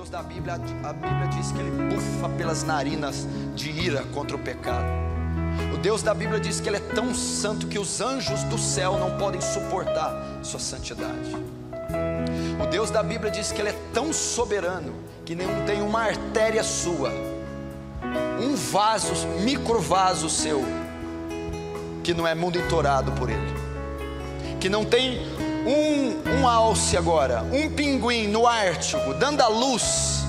Deus da Bíblia, a Bíblia diz que Ele bufa pelas narinas de ira contra o pecado. O Deus da Bíblia diz que Ele é tão santo que os anjos do céu não podem suportar sua santidade. O Deus da Bíblia diz que Ele é tão soberano que não tem uma artéria sua, um vaso, micro vaso seu, que não é monitorado por Ele, que não tem um alce agora, um pinguim no Ártico dando a luz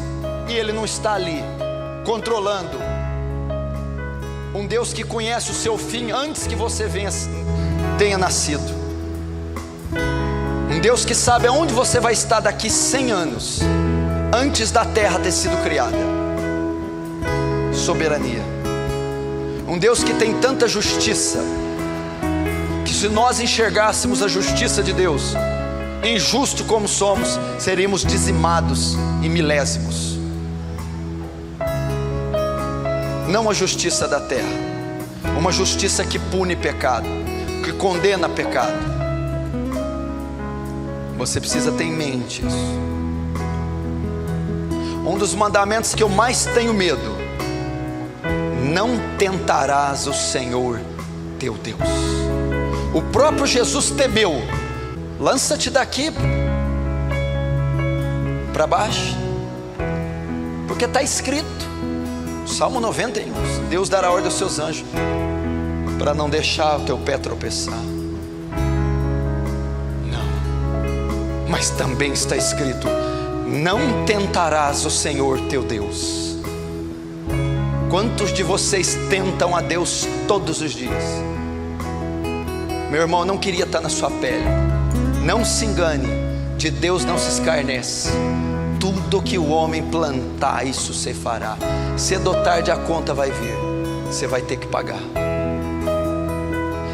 e Ele não está ali controlando. Um Deus que conhece o seu fim antes que você tenha nascido. Um Deus que sabe aonde você vai estar daqui 100 anos, antes da terra ter sido criada. Soberania. Um Deus que tem tanta justiça, que se nós enxergássemos a justiça de Deus, injusto como somos, seríamos dizimados em milésimos. Não a justiça da terra, uma justiça que pune pecado, que condena pecado. Você precisa ter em mente isso. Um dos mandamentos que eu mais tenho medo: não tentarás o Senhor teu Deus. O próprio Jesus temeu: lança-te daqui para baixo, porque está escrito, Salmo 91, Deus dará ordem aos seus anjos para não deixar o teu pé tropeçar. Não, mas também está escrito: não tentarás o Senhor teu Deus. Quantos de vocês tentam a Deus todos os dias? Meu irmão, eu não queria estar na sua pele. Não se engane, de Deus não se escarnece. Tudo que o homem plantar, isso você fará. Cedo ou tarde a conta vai vir. Você vai ter que pagar.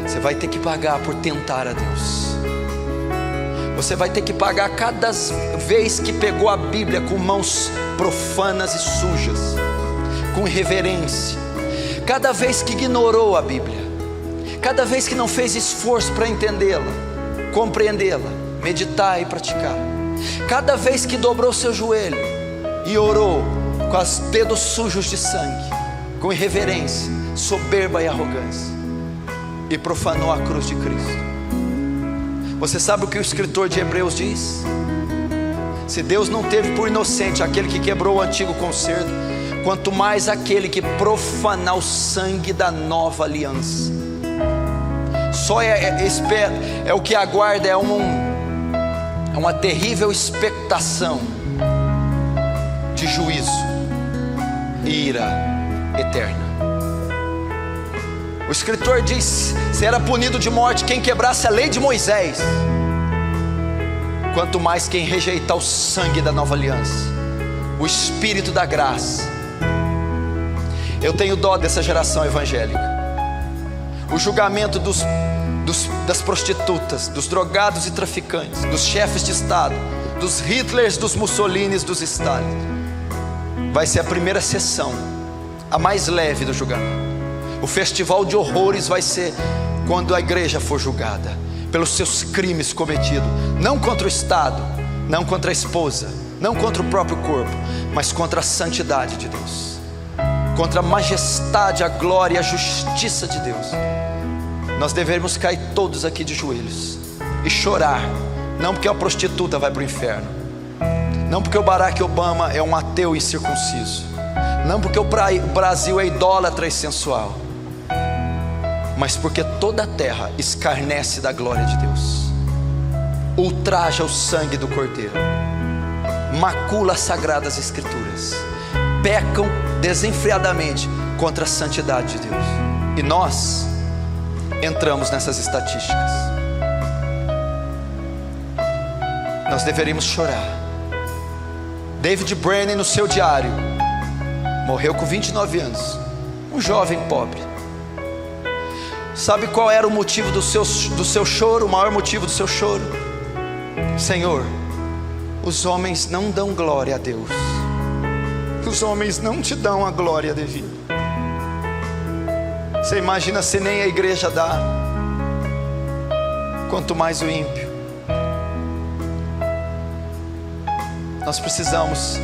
Você vai ter que pagar por tentar a Deus. Você vai ter que pagar cada vez que pegou a Bíblia com mãos profanas e sujas, com irreverência. Cada vez que ignorou a Bíblia, cada vez que não fez esforço para entendê-la, compreendê-la, meditar e praticar. Cada vez que dobrou seu joelho e orou com os dedos sujos de sangue, com irreverência, soberba e arrogância, e profanou a cruz de Cristo. Você sabe o que o escritor de Hebreus diz? Se Deus não teve por inocente aquele que quebrou o antigo concerto, quanto mais aquele que profanar o sangue da nova aliança. Só é o que aguarda, é uma terrível expectação de juízo e ira eterna. O escritor diz: será punido de morte quem quebrasse a lei de Moisés, quanto mais quem rejeitar o sangue da nova aliança, o Espírito da graça. Eu tenho dó dessa geração evangélica. O julgamento das prostitutas, dos drogados e traficantes, dos chefes de Estado, dos Hitlers, dos Mussolinis, dos Stalin, vai ser a primeira sessão, a mais leve do julgamento. O festival de horrores vai ser quando a igreja for julgada pelos seus crimes cometidos, não contra o Estado, não contra a esposa, não contra o próprio corpo, mas contra a santidade de Deus, contra a majestade, a glória e a justiça de Deus. Nós devemos cair todos aqui de joelhos e chorar, não porque a prostituta vai para o inferno, não porque o Barack Obama é um ateu incircunciso, não porque o Brasil é idólatra e sensual, mas porque toda a terra escarnece da glória de Deus, ultraja o sangue do Cordeiro, macula as sagradas escrituras, pecam desenfreadamente contra a santidade de Deus. E nós entramos nessas estatísticas. Nós deveríamos chorar. David Brainerd, no seu diário, morreu com 29 anos, um jovem pobre. Sabe qual era o motivo do seu choro? O maior motivo do seu choro? Senhor, os homens não dão glória a Deus, os homens não te dão a glória devida. Você imagina se nem a igreja dá, quanto mais o ímpio. Nós precisamos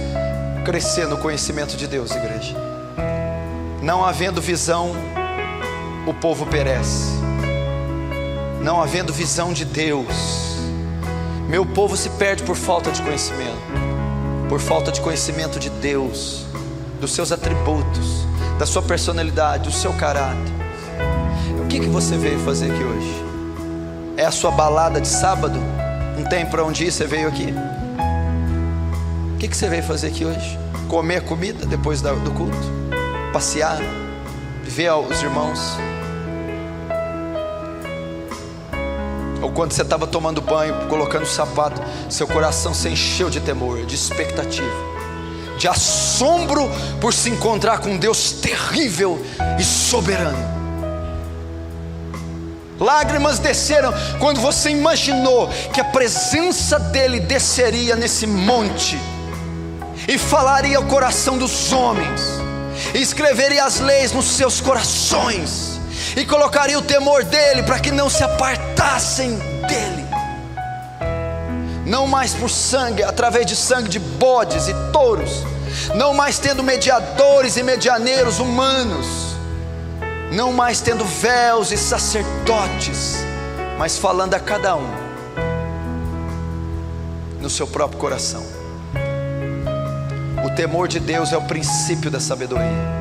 crescer no conhecimento de Deus, igreja. Não havendo visão, o povo perece. Não havendo visão de Deus, meu povo se perde por falta de conhecimento. Por falta de conhecimento de Deus, dos seus atributos, da sua personalidade, do seu caráter. O que você veio fazer aqui hoje? É a sua balada de sábado? Não tem para onde ir, você veio aqui? O que você veio fazer aqui hoje? Comer comida depois do culto? Passear? Ver os irmãos? Ou quando você estava tomando banho, colocando o sapato, seu coração se encheu de temor, de expectativa, de assombro por se encontrar com um Deus terrível e soberano. Lágrimas desceram quando você imaginou que a presença dele desceria nesse monte e falaria ao coração dos homens, e escreveria as leis nos seus corações, e colocaria o temor dele para que não se apartassem dele. Não mais por sangue, através de sangue de bodes e touros, não mais tendo mediadores e medianeiros humanos, não mais tendo véus e sacerdotes, mas falando a cada um no seu próprio coração. O temor de Deus é o princípio da sabedoria,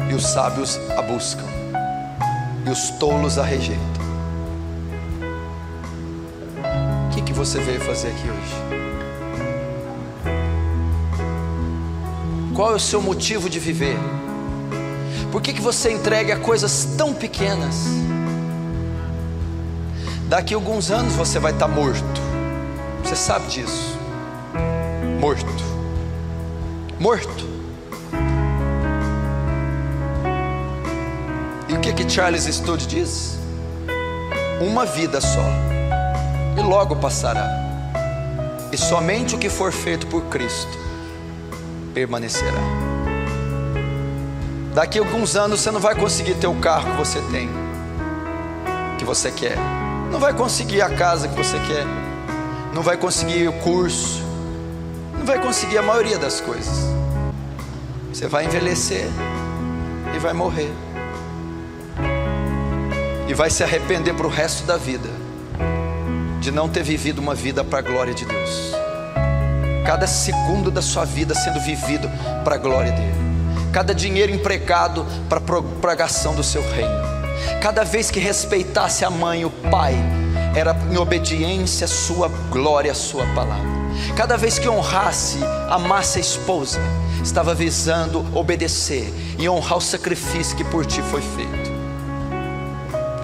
e os sábios a buscam, e os tolos a rejeitam. O que você veio fazer aqui hoje? Qual é o seu motivo de viver? Por que você entrega a coisas tão pequenas? Daqui a alguns anos você vai estar morto. Você sabe disso. Morto. Morto. E o que Charles Stewart diz? Uma vida só, e logo passará, e somente o que for feito por Cristo permanecerá. Daqui a alguns anos você não vai conseguir ter o carro que você tem, que você quer, não vai conseguir a casa que você quer, não vai conseguir o curso, não vai conseguir a maioria das coisas. Você vai envelhecer e vai morrer, e vai se arrepender para o resto da vida de não ter vivido uma vida para a glória de Deus. Cada segundo da sua vida sendo vivido para a glória dele, cada dinheiro empregado para a propagação do seu reino, cada vez que respeitasse a mãe e o pai, era em obediência à sua glória, à sua palavra. Cada vez que honrasse, amasse a esposa, estava visando obedecer e honrar o sacrifício que por ti foi feito.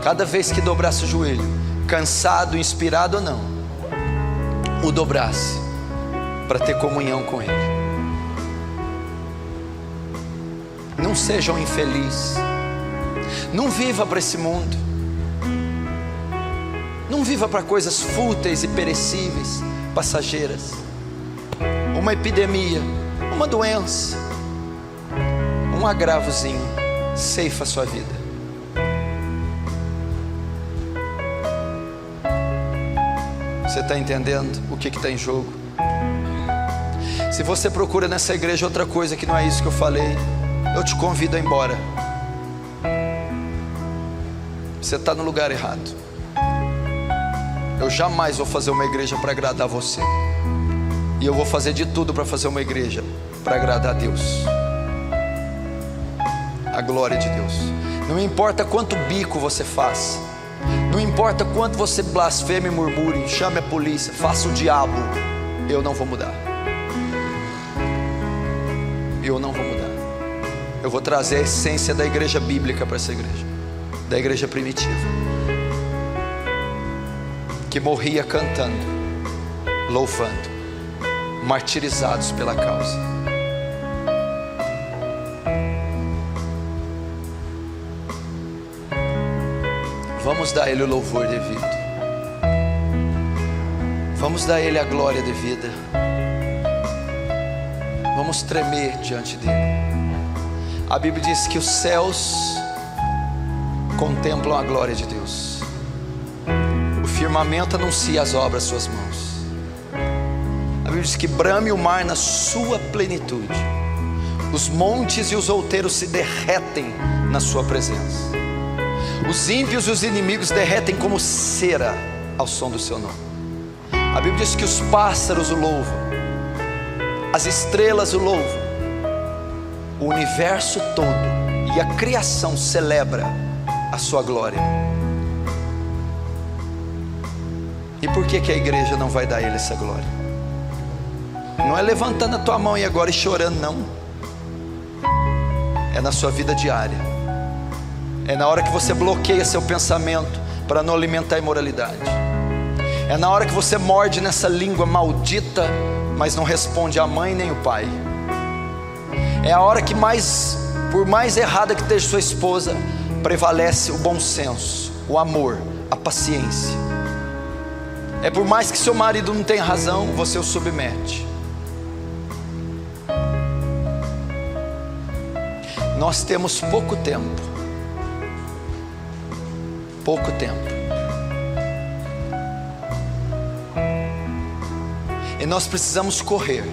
Cada vez que dobrasse o joelho, cansado, inspirado ou não, o dobrasse para ter comunhão com ele. Não seja um infeliz. Não viva para esse mundo. Não viva para coisas fúteis e perecíveis, passageiras. Uma epidemia, uma doença, um agravozinho ceifa a sua vida. Você está entendendo o que está em jogo? Se você procura nessa igreja outra coisa que não é isso que eu falei, eu te convido a ir embora. Você está no lugar errado. Eu jamais vou fazer uma igreja para agradar você, e eu vou fazer de tudo para fazer uma igreja para agradar a Deus, a glória de Deus. Não importa quanto bico você faz, não importa quanto você blasfeme e murmure, chame a polícia, faça o diabo, eu não vou mudar. Eu não vou mudar. Eu vou trazer a essência da igreja bíblica para essa igreja, da igreja primitiva, que morria cantando, louvando, martirizados pela causa. Vamos dar a Ele o louvor devido, vamos dar a Ele a glória devida, vamos tremer diante dEle. A Bíblia diz que os céus contemplam a glória de Deus, o firmamento anuncia as obras das suas mãos. Bíblia diz que brame o mar na sua plenitude. Os montes e os outeiros se derretem na sua presença. Os ímpios e os inimigos derretem como cera ao som do seu nome. A Bíblia diz que os pássaros o louvam, as estrelas o louvam, o universo todo e a criação celebra a sua glória. E por que a igreja não vai dar a ele essa glória? Não é levantando a tua mão e agora e chorando, não. É na sua vida diária. É na hora que você bloqueia seu pensamento para não alimentar a imoralidade. É na hora que você morde nessa língua maldita, mas não responde a mãe nem o pai. É a hora que por mais errada que esteja sua esposa, prevalece o bom senso, o amor, a paciência. É por mais que seu marido não tenha razão, você o submete. Nós temos pouco tempo. Pouco tempo. E nós precisamos correr.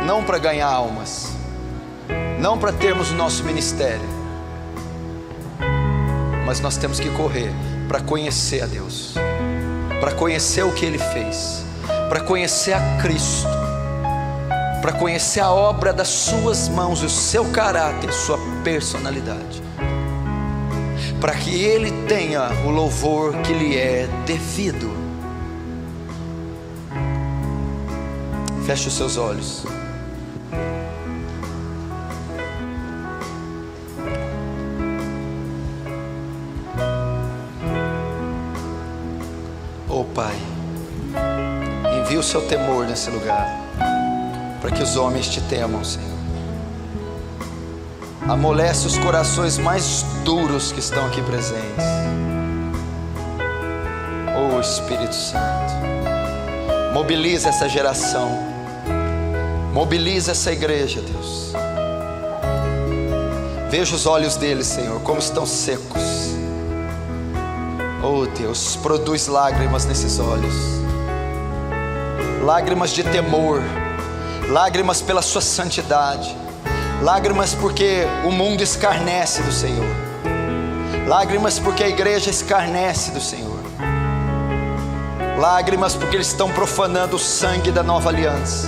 Não para ganhar almas, não para termos o nosso ministério, mas nós temos que correr para conhecer a Deus, para conhecer o que Ele fez, para conhecer a Cristo, para conhecer a obra das suas mãos, o seu caráter, sua personalidade, para que Ele tenha o louvor que lhe é devido. Feche os seus olhos. Oh Pai, envia o seu temor nesse lugar, para que os homens te temam, Senhor. Amolece os corações mais duros que estão aqui presentes. Oh Espírito Santo, mobiliza essa geração, mobiliza essa igreja, Deus. Veja os olhos deles, Senhor, como estão secos. Oh Deus, produz lágrimas nesses olhos, lágrimas de temor, lágrimas pela sua santidade, lágrimas porque o mundo escarnece do Senhor, lágrimas porque a igreja escarnece do Senhor, lágrimas porque eles estão profanando o sangue da nova aliança,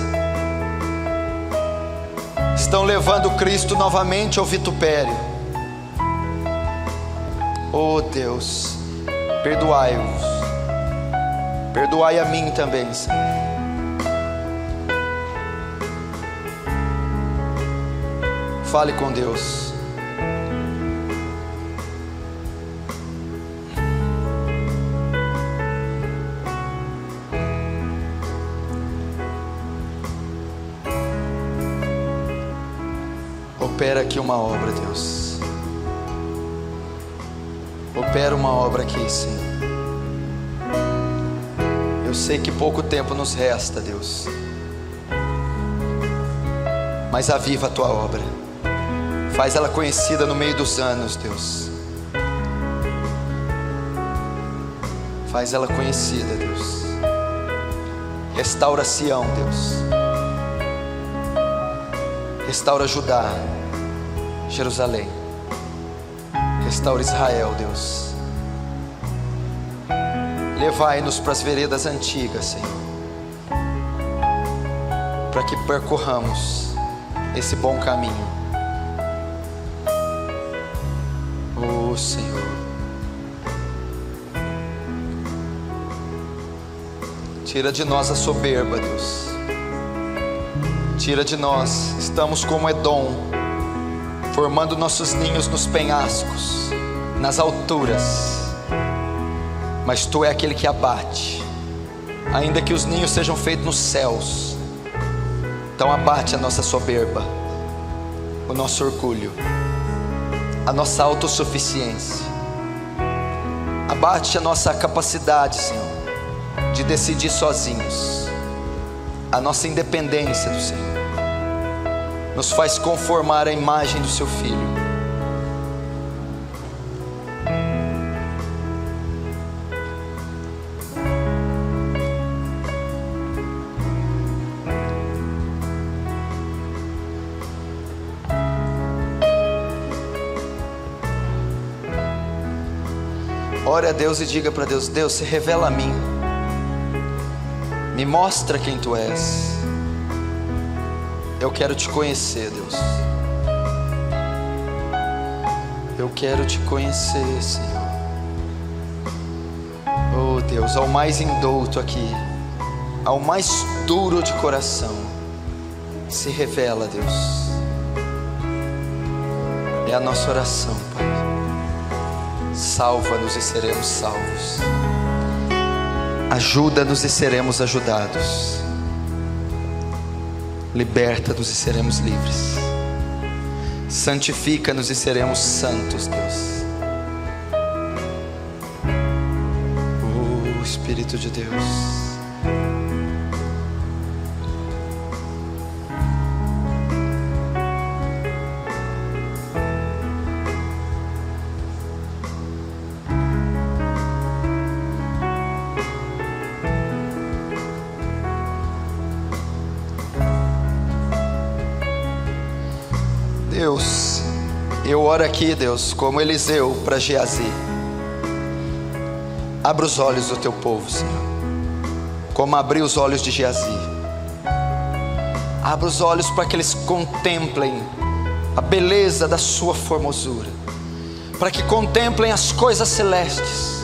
estão levando Cristo novamente ao vitupério. Oh Deus, perdoai-os, perdoai a mim também, Senhor. Fale com Deus. Opera aqui uma obra, Deus. Opera uma obra aqui, Senhor. Eu sei que pouco tempo nos resta, Deus, mas aviva a tua obra. Faz ela conhecida no meio dos anos, Deus. Faz ela conhecida, Deus. Restaura Sião, Deus. Restaura Judá, Jerusalém. Restaura Israel, Deus. Levai-nos para as veredas antigas, Senhor, para que percorramos esse bom caminho. Oh Senhor, tira de nós a soberba, Deus. Tira de nós, estamos como Edom, formando nossos ninhos nos penhascos, nas alturas, mas Tu é aquele que abate, ainda que os ninhos sejam feitos nos céus. Então abate a nossa soberba, o nosso orgulho, a nossa autossuficiência. Abate a nossa capacidade, Senhor, de decidir sozinhos, a nossa independência do Senhor. Nos faz conformar à imagem do Seu Filho. Ore a Deus e diga para Deus: Deus, se revela a mim, me mostra quem Tu és. Eu quero Te conhecer, Deus. Eu quero Te conhecer, Senhor. Oh Deus, ao mais indouto aqui, ao mais duro de coração, se revela, Deus. É a nossa oração, Pai. Salva-nos e seremos salvos. Ajuda-nos e seremos ajudados. Liberta-nos e seremos livres. Santifica-nos e seremos santos, Deus. Oh Espírito de Deus. Deus, eu oro aqui, Deus, como Eliseu para Geazi. Abra os olhos do Teu povo, Senhor, como abri os olhos de Geazi. Abra os olhos para que eles contemplem a beleza da Sua formosura, para que contemplem as coisas celestes,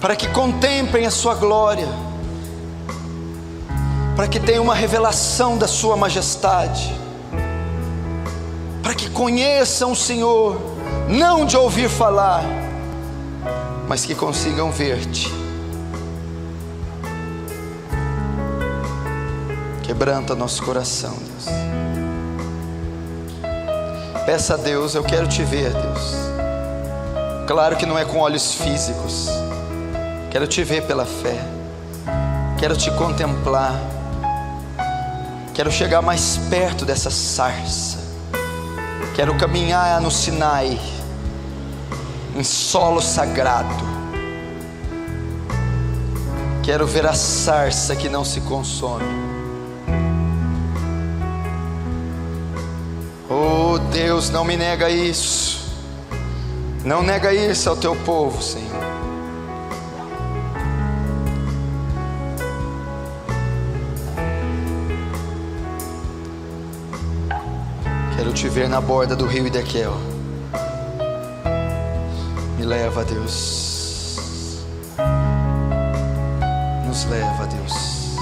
para que contemplem a Sua glória, para que tenham uma revelação da Sua majestade, para que conheçam o Senhor, não de ouvir falar, mas que consigam ver-te. Quebranta nosso coração, Deus. Peça a Deus: eu quero Te ver, Deus. Claro que não é com olhos físicos. Quero Te ver pela fé. Quero Te contemplar. Quero chegar mais perto dessa sarça. Quero caminhar no Sinai, em solo sagrado. Quero ver a sarça que não se consome. Oh Deus, não me nega isso. Não nega isso ao Teu povo, Senhor. Quero Te ver na borda do rio Idequel. Me leva, Deus. Nos leva, Deus.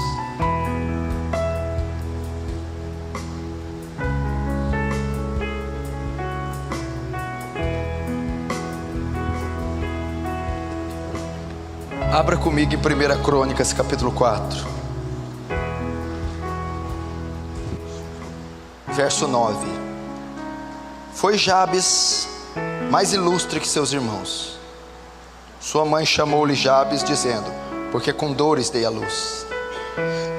Abra comigo em 1 Crônicas, capítulo 4, verso 9. Foi Jabes mais ilustre que seus irmãos. Sua mãe chamou-lhe Jabes, dizendo: porque com dores dei à luz.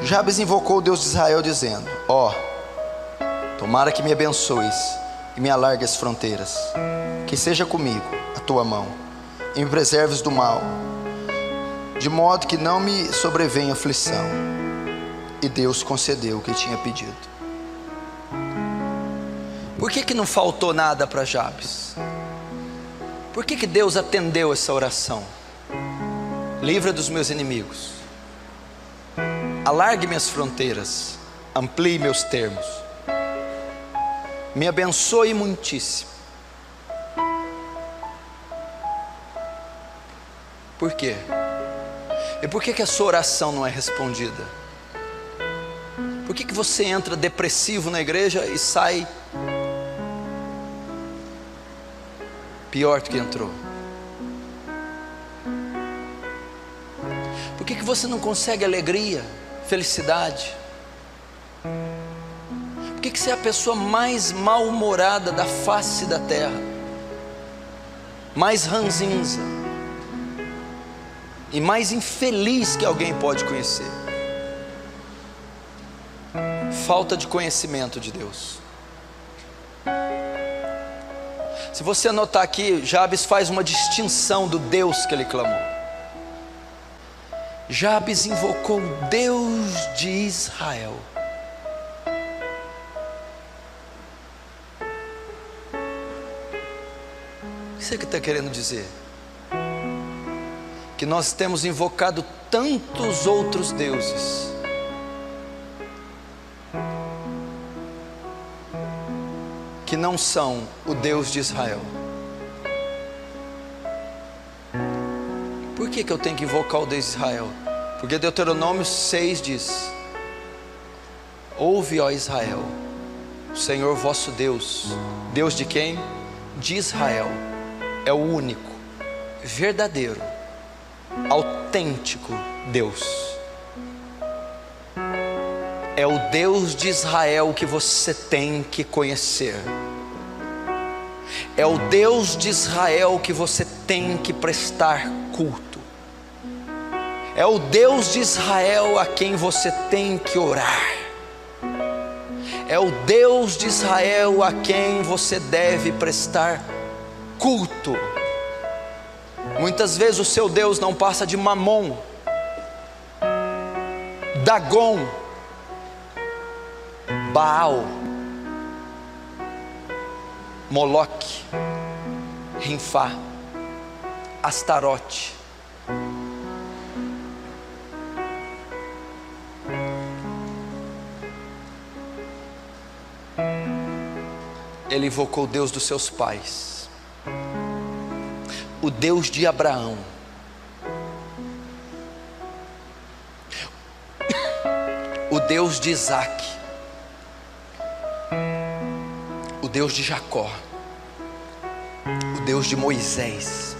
Jabes invocou o Deus de Israel, dizendo: ó, tomara que me abençoes e me alargue as fronteiras, que seja comigo a Tua mão, e me preserves do mal, de modo que não me sobrevenha aflição. E Deus concedeu o que tinha pedido. Por que não faltou nada para Jabes? Por que Deus atendeu essa oração? Livra dos meus inimigos, alargue minhas fronteiras, amplie meus termos, me abençoe muitíssimo. Por quê? E por que a sua oração não é respondida? Por que você entra depressivo na igreja e sai pior do que entrou? Por que você não consegue alegria, felicidade? Por que você é a pessoa mais mal-humorada da face da terra? Mais ranzinza e mais infeliz que alguém pode conhecer? Falta de conhecimento de Deus. Se você anotar aqui, Jabes faz uma distinção do Deus que ele clamou. Jabes invocou o Deus de Israel. O que você está querendo dizer? que nós temos invocado tantos outros deuses, que não são o Deus de Israel. Por que eu tenho que invocar o Deus de Israel? Porque Deuteronômio 6 diz: ouve, ó Israel, o Senhor vosso Deus. Deus de quem? De Israel. É o único, verdadeiro, autêntico Deus. É o Deus de Israel que você tem que conhecer. É o Deus de Israel que você tem que prestar culto. É o Deus de Israel a quem você tem que orar. É o Deus de Israel a quem você deve prestar culto. Muitas vezes o seu Deus não passa de Mamon, Dagon, Baal, Moloque, Rinfá, Astarote. Ele invocou o Deus dos seus pais, o Deus de Abraão, o Deus de Isaac, o Deus de Jacó, o Deus de Moisés.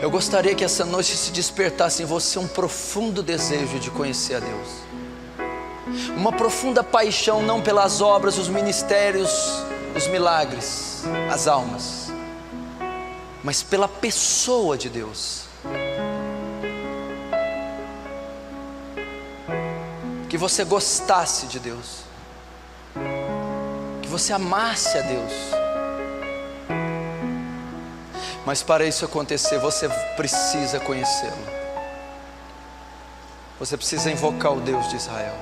Eu gostaria que essa noite se despertasse em você um profundo desejo de conhecer a Deus, uma profunda paixão, não pelas obras, os ministérios, os milagres, as almas, mas pela pessoa de Deus. Que você gostasse de Deus, que você amasse a Deus. Mas para isso acontecer, você precisa conhecê-lo. Você precisa invocar o Deus de Israel,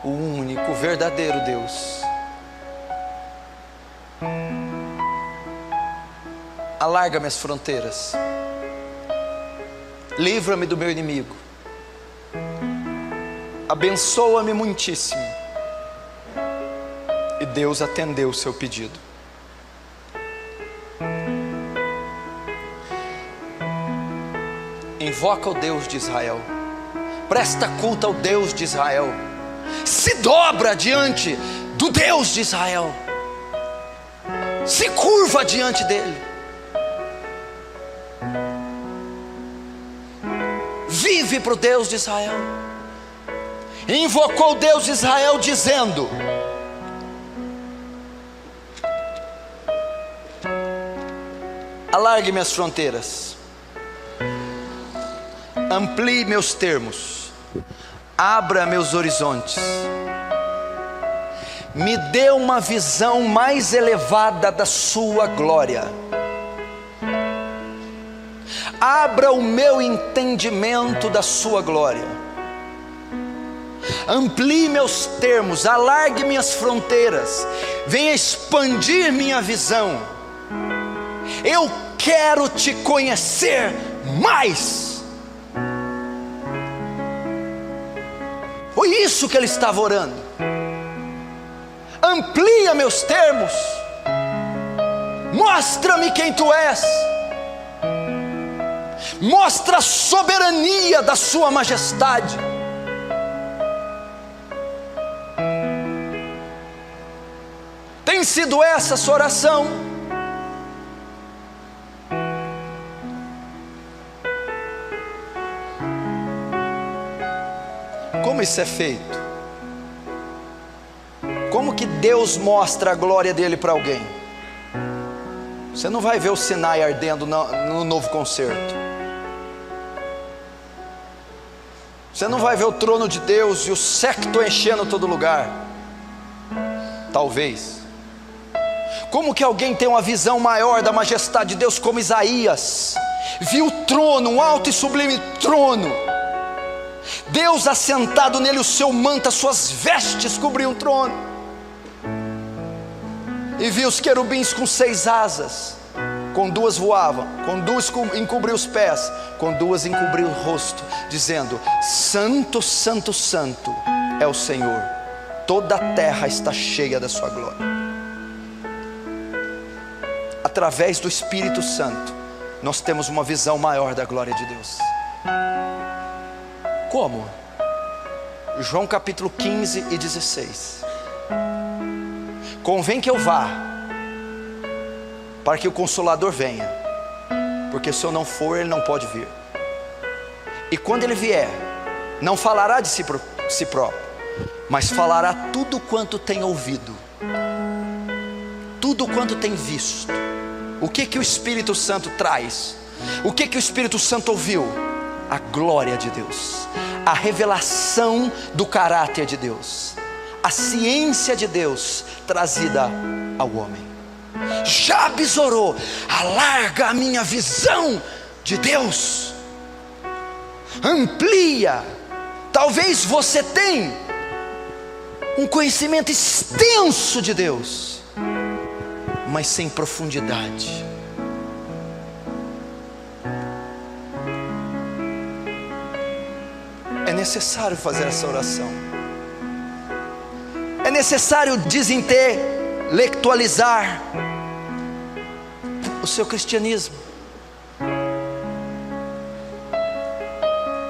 o único, verdadeiro Deus. Alarga-me as fronteiras, livra-me do meu inimigo, abençoa-me muitíssimo. E Deus atendeu o seu pedido. Invoca o Deus de Israel, presta culto ao Deus de Israel, se dobra diante do Deus de Israel, se curva diante dele, vive para o Deus de Israel. Invocou o Deus de Israel dizendo: alargue minhas fronteiras, amplie meus termos, abra meus horizontes, me dê uma visão mais elevada da sua glória, abra o meu entendimento da sua glória, amplie meus termos, alargue minhas fronteiras, venha expandir minha visão. Eu quero te conhecer mais. Foi isso que ele estava orando. Amplia meus termos, mostra-me quem tu és, mostra a soberania da sua majestade. Tem sido essa a sua oração? Como isso é feito? Como que Deus mostra a glória dele para alguém? Você não vai ver o Sinai ardendo no novo concerto. Você não vai ver o trono de Deus e o séquito enchendo todo lugar. Talvez. Como que alguém tem uma visão maior da majestade de Deus, como Isaías viu o trono, um alto e sublime trono, Deus assentado nele, o seu manto, as suas vestes cobriam o trono. E vi os querubins com 6 asas, com 2 voavam, com 2 encobriam os pés, com 2 encobriam o rosto, dizendo: Santo, Santo, Santo é o Senhor, toda a terra está cheia da sua glória. Através do Espírito Santo, nós temos uma visão maior da glória de Deus. Como? João capítulo 15 e 16. Convém que eu vá, para que o Consolador venha, porque se eu não for, ele não pode vir. E quando ele vier, não falará de si próprio, mas falará tudo quanto tem ouvido, tudo quanto tem visto. O que o Espírito Santo traz? O que o Espírito Santo ouviu? A glória de Deus, a revelação do caráter de Deus, a ciência de Deus trazida ao homem. Jabes orou: alarga a minha visão de Deus, amplia. Talvez você tenha um conhecimento extenso de Deus, mas sem profundidade. É necessário fazer essa oração. É necessário desintelectualizar o seu cristianismo.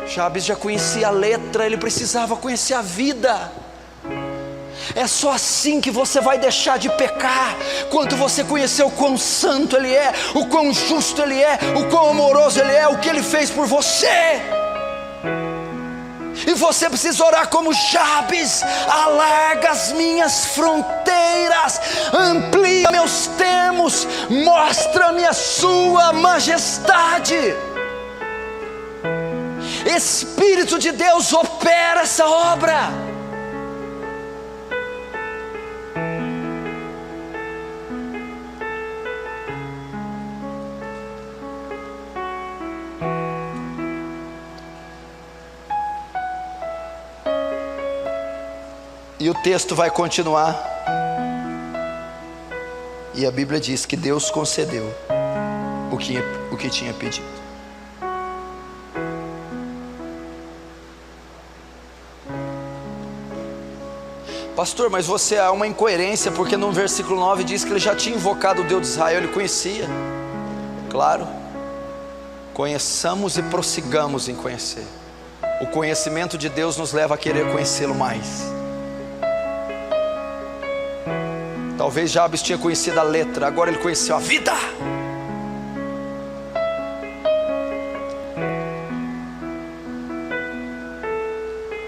Jabes já conhecia a letra, ele precisava conhecer a vida. É só assim que você vai deixar de pecar, quando você conhecer o quão santo Ele é, o quão justo Ele é, o quão amoroso Ele é, o que Ele fez por você. E você precisa orar como Jabes: alarga as minhas fronteiras, amplia meus termos, mostra-me a sua majestade. Espírito de Deus opera essa obra. E o texto vai continuar, e a Bíblia diz que Deus concedeu o que tinha pedido. Pastor, mas você há uma incoerência, porque no versículo 9 diz que ele já tinha invocado o Deus de Israel, ele conhecia. Claro, conheçamos e prossigamos em conhecer. O conhecimento de Deus nos leva a querer conhecê-lo mais. Talvez Jabes tinha conhecido a letra, agora ele conheceu a vida.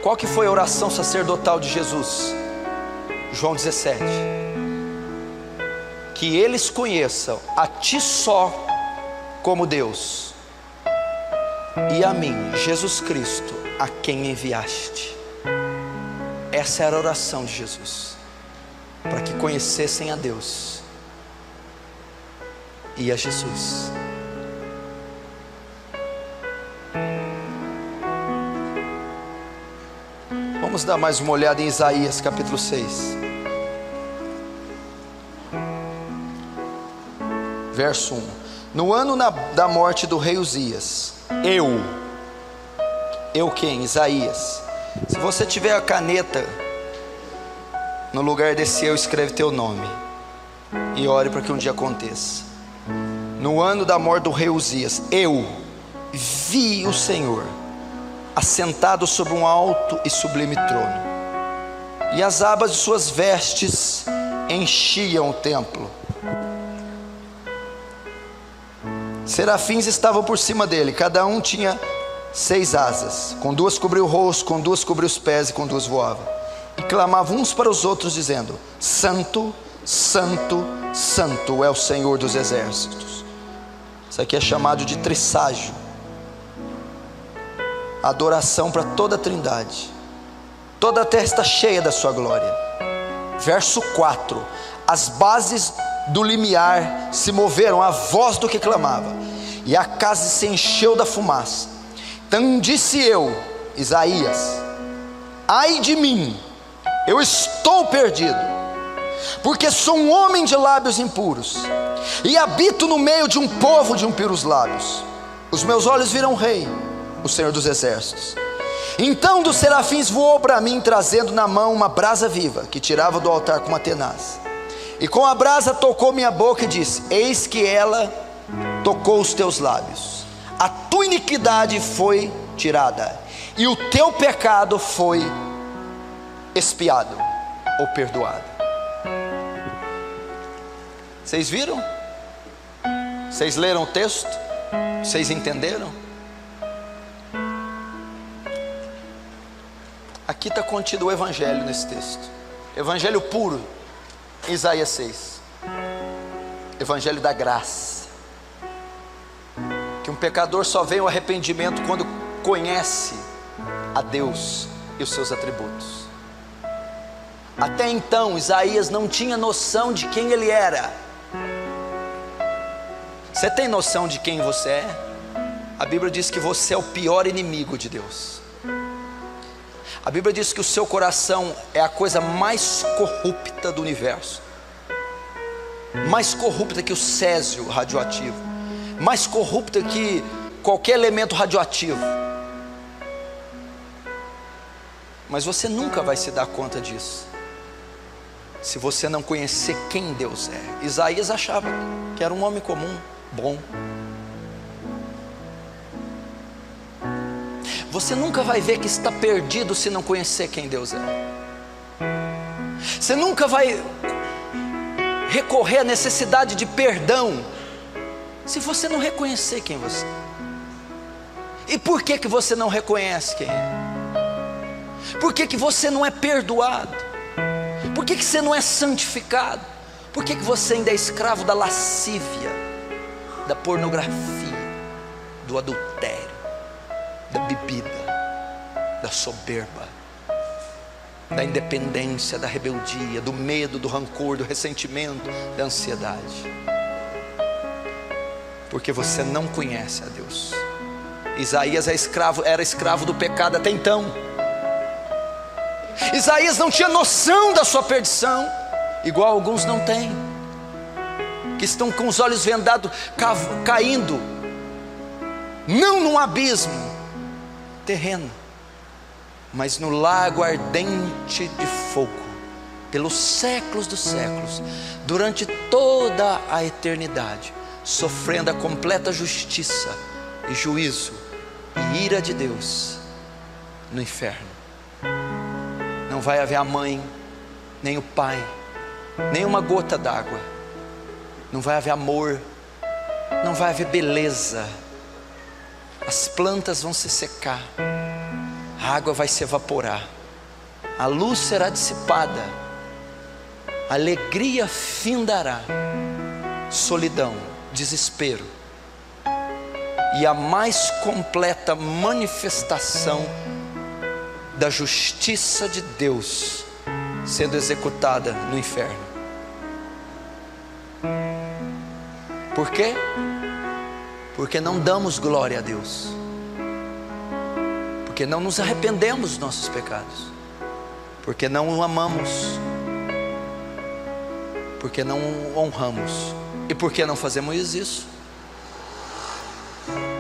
Qual que foi a oração sacerdotal de Jesus? João 17. Que eles conheçam a Ti só como Deus, e a mim, Jesus Cristo, a quem enviaste. Essa era a oração de Jesus, para que conhecessem a Deus e a Jesus. Vamos dar mais uma olhada em Isaías capítulo 6, verso 1. No ano da morte do rei Uzias, eu quem? Isaías. Se você tiver a caneta, no lugar desse eu, escreve teu nome e ore para que um dia aconteça. No ano da morte do rei Uzias, eu vi o Senhor assentado sobre um alto e sublime trono, e as abas de suas vestes enchiam o templo. Serafins estavam por cima dele, cada um tinha 6 asas, com 2 cobriu o rosto, com 2 cobriu os pés, e com 2 voavam, e clamavam uns para os outros, dizendo: Santo, Santo, Santo é o Senhor dos exércitos. Isso aqui é chamado de trisságio, adoração para toda a trindade. Toda a terra está cheia da sua glória. Verso 4: as bases do limiar se moveram à voz do que clamava, e a casa se encheu da fumaça. Então disse eu, Isaías: ai de mim, eu estou perdido, porque sou um homem de lábios impuros, e habito no meio de um povo de impuros lábios. Os meus olhos viram o Rei, o Senhor dos Exércitos. Então dos serafins voou para mim, trazendo na mão uma brasa viva, que tirava do altar com uma tenaz. E com a brasa tocou minha boca e disse: eis que ela tocou os teus lábios. A tua iniquidade foi tirada, e o teu pecado foi expiado ou perdoado. Vocês viram? Vocês leram o texto? Vocês entenderam? Aqui está contido o evangelho nesse texto. Evangelho puro, Isaías 6. Evangelho da graça. Que um pecador só vem ao arrependimento quando conhece a Deus e os seus atributos. Até então Isaías não tinha noção de quem ele era. Você tem noção de quem você é? A Bíblia diz que você é o pior inimigo de Deus. A Bíblia diz que o seu coração é a coisa mais corrupta do universo, mais corrupta que o césio radioativo, mais corrupta que qualquer elemento radioativo. Mas você nunca vai se dar conta disso se você não conhecer quem Deus é. Isaías achava que era um homem comum, bom. Você nunca vai ver que está perdido se não conhecer quem Deus é. Você nunca vai recorrer à necessidade de perdão se você não reconhecer quem você é. E por que você não reconhece quem é? Por que você não é perdoado? Por que você não é santificado? Por que você ainda é escravo da lascívia, da pornografia, do adultério, da bebida, da soberba, da independência, da rebeldia, do medo, do rancor, do ressentimento, da ansiedade? Porque você não conhece a Deus. Isaías era escravo do pecado até então. Isaías não tinha noção da sua perdição, igual alguns não têm, que estão com os olhos vendados, caindo, não num abismo terreno, mas no lago ardente de fogo, pelos séculos dos séculos, durante toda a eternidade, sofrendo a completa justiça e juízo e ira de Deus no inferno. Não vai haver a mãe, nem o pai, nem uma gota d'água. Não vai haver amor, não vai haver beleza. As plantas vão se secar, a água vai se evaporar, a luz será dissipada, a alegria findará, solidão, desespero, e a mais completa manifestação da justiça de Deus sendo executada no inferno. Por quê? Porque não damos glória a Deus, porque não nos arrependemos dos nossos pecados, porque não o amamos, porque não o honramos. E por que não fazemos isso?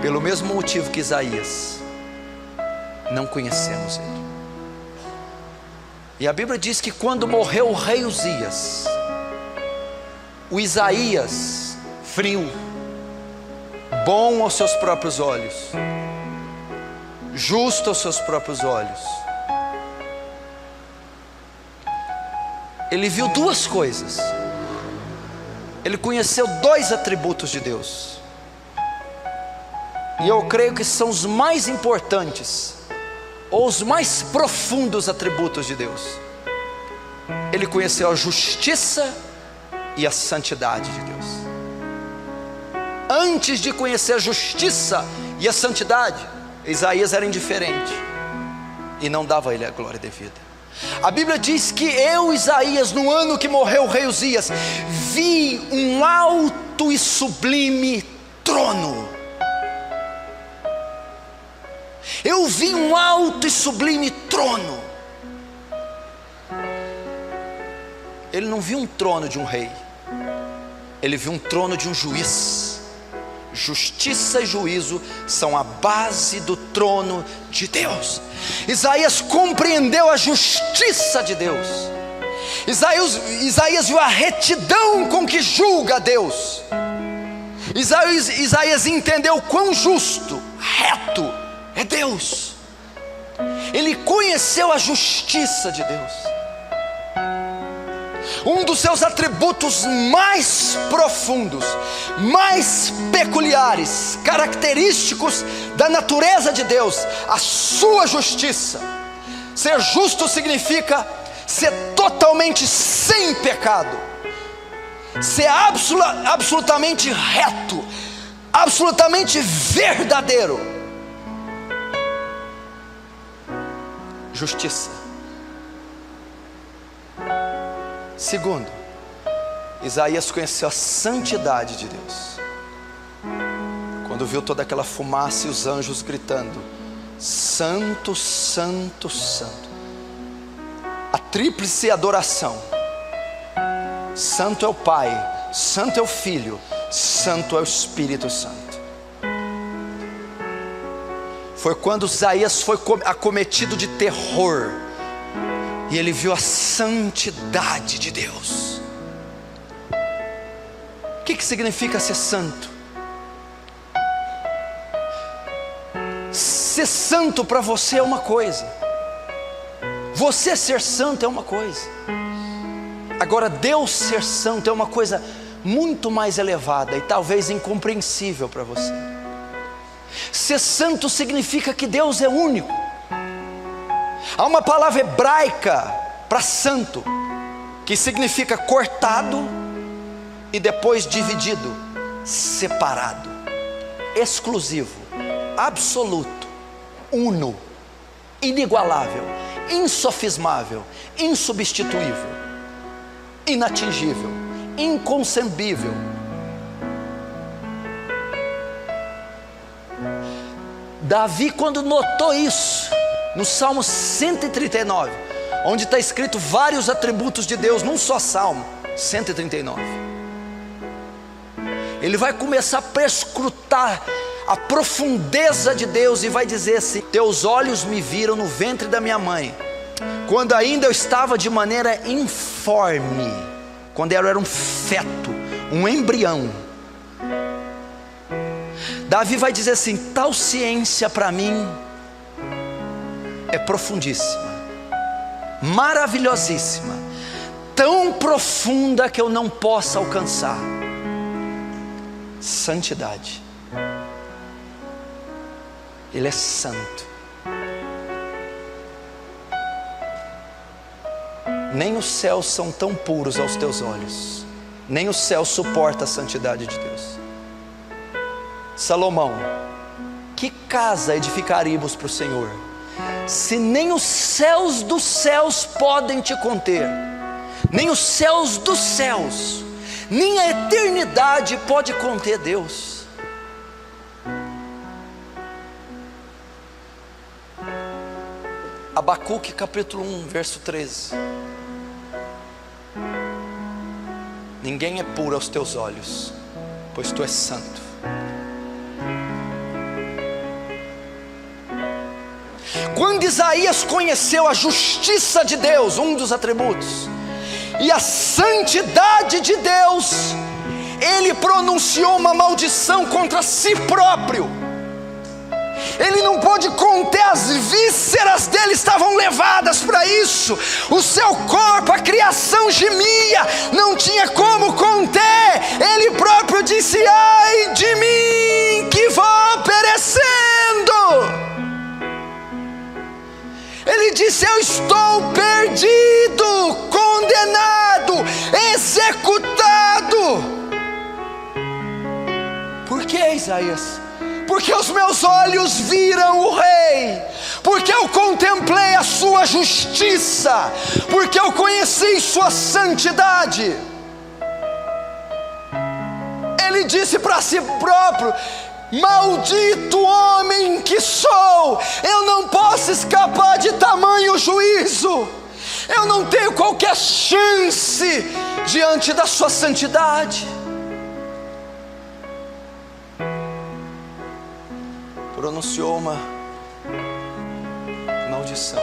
Pelo mesmo motivo que Isaías: não conhecemos Ele. E a Bíblia diz que quando morreu o rei Uzias, o Isaías, frio, bom aos seus próprios olhos, justo aos seus próprios olhos, ele viu duas coisas. Ele conheceu dois atributos de Deus, e eu creio que são os mais importantes, ou os mais profundos atributos de Deus. Ele conheceu a justiça e a santidade de Deus. Antes de conhecer a justiça e a santidade, Isaías era indiferente e não dava a ele a glória devida. A Bíblia diz que eu, Isaías, no ano que morreu o rei Uzias, vi um alto e sublime trono. Eu vi um alto e sublime trono. ele não viu um trono de um rei, ele viu um trono de um juiz. Justiça e juízo são a base do trono de Deus. Isaías compreendeu a justiça de Deus. Isaías viu a retidão com que julga Deus. Isaías entendeu quão justo, reto é Deus. Ele conheceu a justiça de Deus. Um dos seus atributos mais profundos, mais peculiares, característicos da natureza de Deus, a sua justiça. Ser justo significa ser totalmente sem pecado, ser absolutamente reto, absolutamente verdadeiro. Justiça. Segundo, Isaías conheceu a santidade de Deus. Quando viu toda aquela fumaça e os anjos gritando: Santo, Santo, Santo. A tríplice adoração. Santo é o Pai, Santo é o Filho, Santo é o Espírito Santo. Foi quando Isaías foi acometido de terror e ele viu a santidade de Deus. O que significa ser santo? Ser santo para você é uma coisa, você ser santo é uma coisa. Agora, Deus ser santo é uma coisa muito mais elevada e talvez incompreensível para você. Ser santo significa que Deus é único. Há uma palavra hebraica para santo, que significa cortado e depois dividido, separado, exclusivo, absoluto, uno, inigualável, insofismável, insubstituível, inatingível, inconcebível. Davi, quando notou isso, no Salmo 139, onde está escrito vários atributos de Deus num só Salmo, 139, ele vai começar a perscrutar a profundeza de Deus e vai dizer assim: teus olhos me viram no ventre da minha mãe, quando ainda eu estava de maneira informe, quando eu era um feto, um embrião. Davi vai dizer assim: tal ciência para mim é profundíssima, maravilhosíssima, tão profunda que eu não posso alcançar. Santidade. Ele é santo. Nem os céus são tão puros aos teus olhos, nem o céu suporta a santidade de Deus. Salomão: que casa edificaríamos para o Senhor, se nem os céus dos céus podem te conter, nem os céus dos céus, nem a eternidade pode conter Deus. Abacuque capítulo 1, verso 13. Ninguém é puro aos teus olhos, pois tu és santo. Quando Isaías conheceu a justiça de Deus, um dos atributos, e a santidade de Deus, ele pronunciou uma maldição contra si próprio. Ele não pôde conter, as vísceras dele estavam levadas para isso. O seu corpo, a criação gemia, não tinha como conter. Ele próprio disse: ai de mim que vou perecendo. Ele disse: eu estou perdido, condenado, executado. Por que, Isaías? Porque os meus olhos viram o Rei, porque eu contemplei a sua justiça, porque eu conheci sua santidade. Ele disse para si próprio: maldito homem que sou, eu não posso escapar de tamanho juízo. Eu não tenho qualquer chance diante da sua santidade. Pronunciou uma maldição.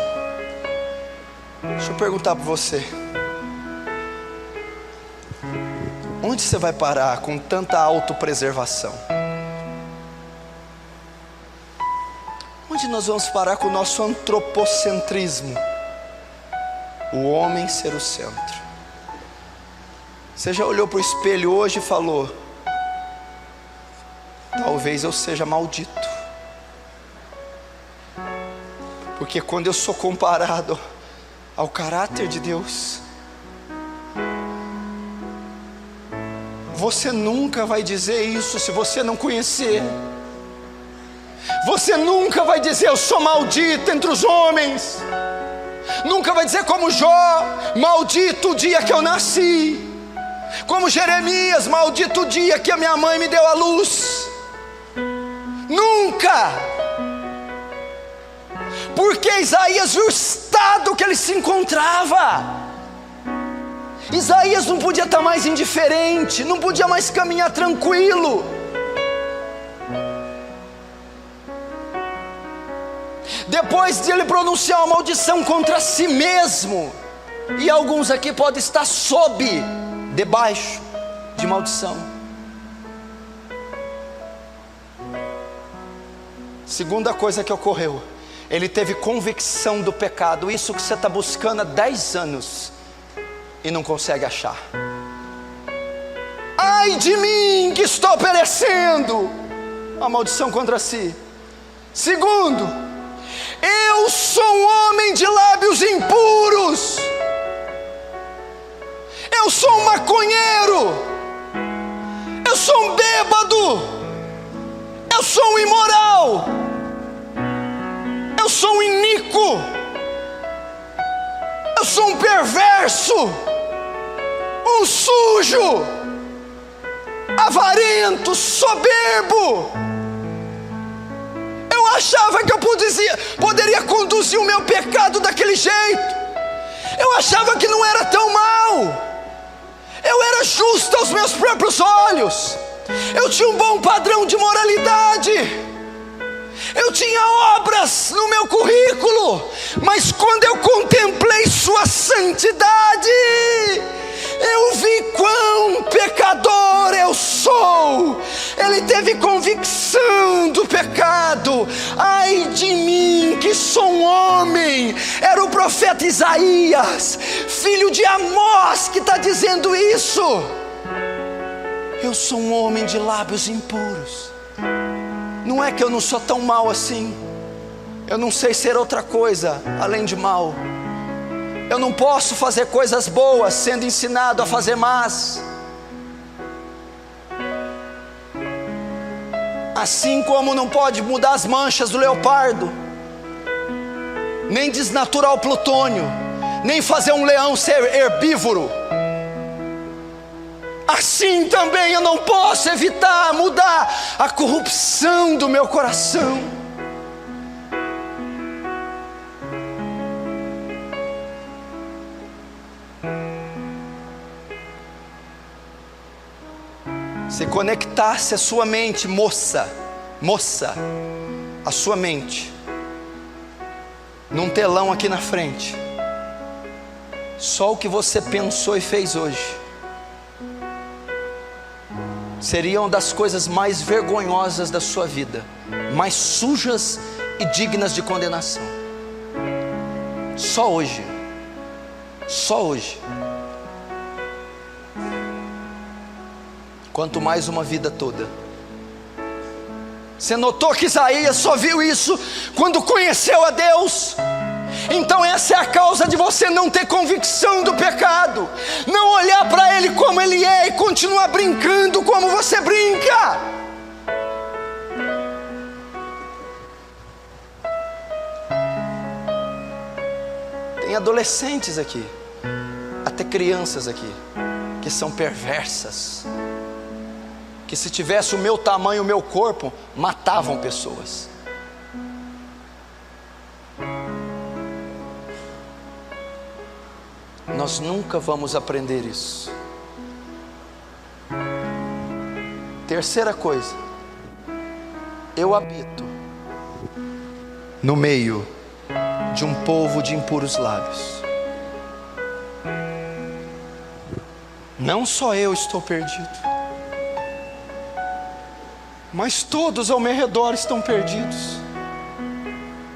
Deixa eu perguntar para você: onde você vai parar com tanta autopreservação? Onde nós vamos parar com o nosso antropocentrismo? O homem ser o centro. Você já olhou para o espelho hoje e falou: talvez eu seja maldito, porque quando eu sou comparado ao caráter de Deus, você nunca vai dizer isso se você não conhecer. Você nunca vai dizer: eu sou maldito entre os homens. Nunca vai dizer como Jó: maldito o dia que eu nasci. Como Jeremias: maldito o dia que a minha mãe me deu a luz. Nunca. Porque Isaías viu o estado que ele se encontrava. Isaías não podia estar mais indiferente, não podia mais caminhar tranquilo. Depois de ele pronunciar uma maldição contra si mesmo, e alguns aqui podem estar debaixo de maldição. Segunda coisa que ocorreu: ele teve convicção do pecado. Isso que você está buscando há 10 anos e não consegue achar. Ai de mim que estou perecendo. A maldição contra si. Segundo: eu sou um homem de lábios impuros. Eu sou um maconheiro. Eu sou um bêbado. Eu sou um imoral. Eu sou um iníquo. Eu sou um perverso. Um sujo. Avarento, soberbo. Eu achava que eu poderia conduzir o meu pecado daquele jeito. Eu achava que não era tão mal. Eu era justo aos meus próprios olhos. Eu tinha um bom padrão de moralidade. Eu tinha obras no meu currículo. Mas quando eu contemplei sua santidade, eu vi quão pecador eu sou. Ele teve convicção do pecado. Ai de mim que sou um homem. Era o profeta Isaías, filho de Amós, que está dizendo isso. Eu sou um homem de lábios impuros. Não é que eu não sou tão mal assim. Eu não sei ser outra coisa além de mal. Eu não posso fazer coisas boas sendo ensinado a fazer más. Assim como não pode mudar as manchas do leopardo, nem desnaturar o plutônio, nem fazer um leão ser herbívoro, assim também eu não posso evitar mudar a corrupção do meu coração. Se conectasse a sua mente, moça, a sua mente, num telão aqui na frente, só o que você pensou e fez hoje, seria uma das coisas mais vergonhosas da sua vida, mais sujas e dignas de condenação. Só hoje. Quanto mais uma vida toda. Você notou que Isaías só viu isso quando conheceu a Deus? Então essa é a causa de você não ter convicção do pecado, não olhar para ele como ele é e continuar brincando como você brinca. Tem adolescentes aqui, até crianças aqui, que são perversas, que se tivesse o meu tamanho, o meu corpo, matavam pessoas. nós nunca vamos aprender isso. Terceira coisa, eu habito no meio de um povo de impuros lábios. Não só eu estou perdido, mas todos ao meu redor estão perdidos.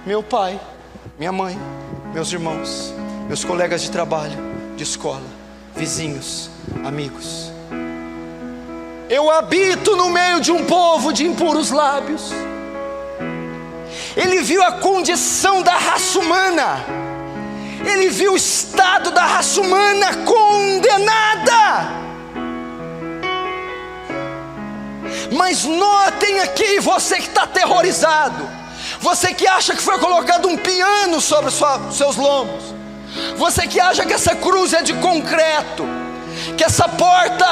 Meu pai, minha mãe, meus irmãos, meus colegas de trabalho, de escola, vizinhos, amigos. Eu habito no meio de um povo de impuros lábios. Ele viu a condição da raça humana, ele viu o estado da raça humana condenada. Mas notem aqui, você que está aterrorizado, você que acha que foi colocado um piano sobre seus lombos, você que acha que essa cruz é de concreto, que essa porta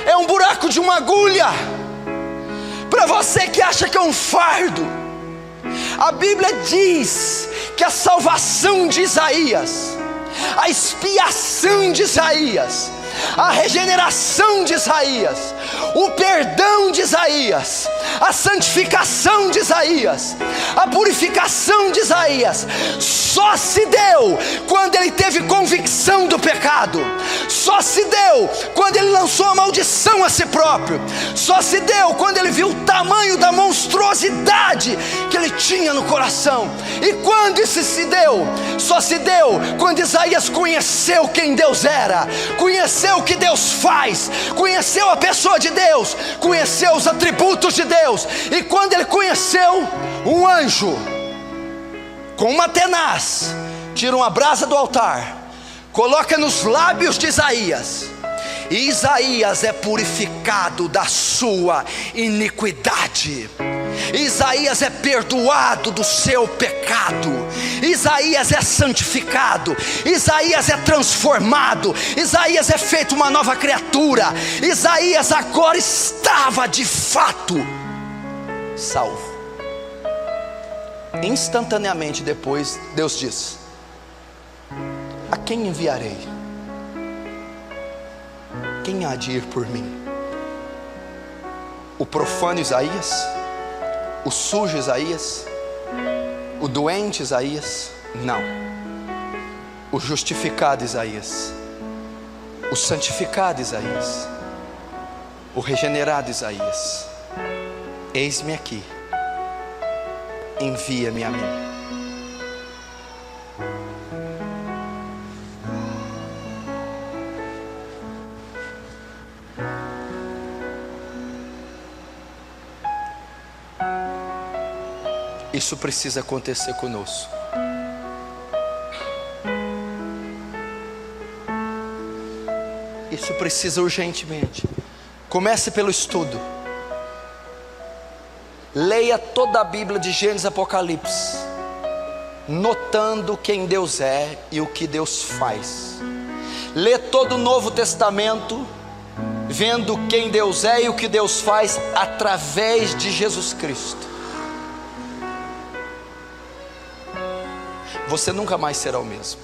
é um buraco de uma agulha, para você que acha que é um fardo, a Bíblia diz que a salvação de Isaías, a expiação de Isaías, a regeneração de Isaías, o perdão de Isaías, a santificação de Isaías, a purificação de Isaías, só se deu quando ele teve convicção do pecado, só se deu quando ele lançou a maldição a si próprio, só se deu quando ele viu o tamanho da monstruosidade que ele tinha no coração. E quando isso se deu? Só se deu quando Isaías conheceu quem Deus era, conheceu o que Deus faz, conheceu a pessoa de Deus, conheceu os atributos de Deus. E quando ele conheceu, um anjo com uma tenaz tira uma brasa do altar, coloca nos lábios de Isaías, e Isaías é purificado da sua iniquidade. Isaías é perdoado do seu pecado, Isaías é santificado, Isaías é transformado, Isaías é feito uma nova criatura. Isaías agora estava de fato salvo. Instantaneamente depois, Deus diz: a quem enviarei? Quem há de ir por mim? O profano Isaías? O sujo Isaías? O doente Isaías? Não. O justificado Isaías, o santificado Isaías, o regenerado Isaías. Eis-me aqui, envia-me a mim. Isso precisa acontecer conosco. Isso precisa urgentemente. Comece pelo estudo. Leia toda a Bíblia de Gênesis a Apocalipse, notando quem Deus é e o que Deus faz. Lê todo o Novo Testamento, vendo quem Deus é e o que Deus faz através de Jesus Cristo. Você nunca mais será o mesmo.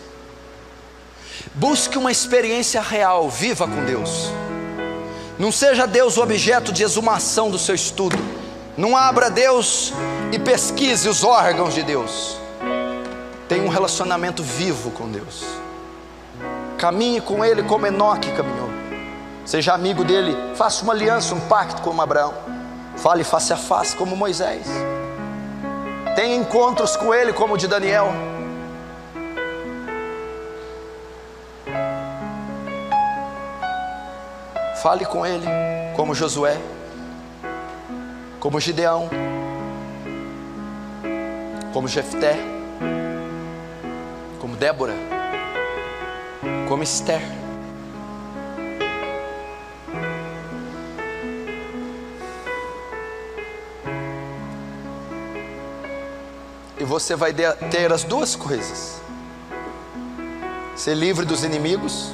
Busque uma experiência real, viva com Deus. Não seja Deus o objeto de exumação do seu estudo. Não abra Deus e pesquise os órgãos de Deus. Tenha um relacionamento vivo com Deus. Caminhe com Ele como Enoque caminhou. Seja amigo dele, faça uma aliança, um pacto como Abraão. Fale face a face como Moisés. Tenha encontros com Ele como o de Daniel. Fale com Ele como Josué, como Gideão, como Jefté, como Débora, como Esther. E você vai ter as duas coisas: ser livre dos inimigos,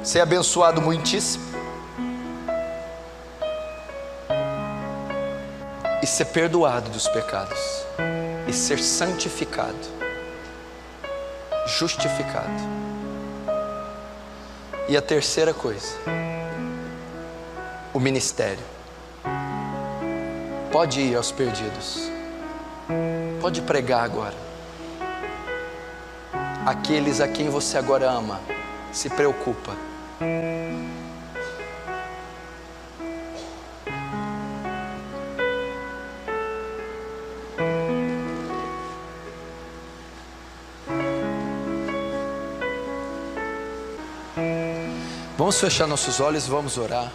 ser abençoado muitíssimo, e ser perdoado dos pecados, e ser santificado. justificado. E a terceira coisa, o ministério. Pode ir aos perdidos, pode pregar agora. Aqueles a quem você agora ama, se preocupa. Vamos fechar nossos olhos e vamos orar.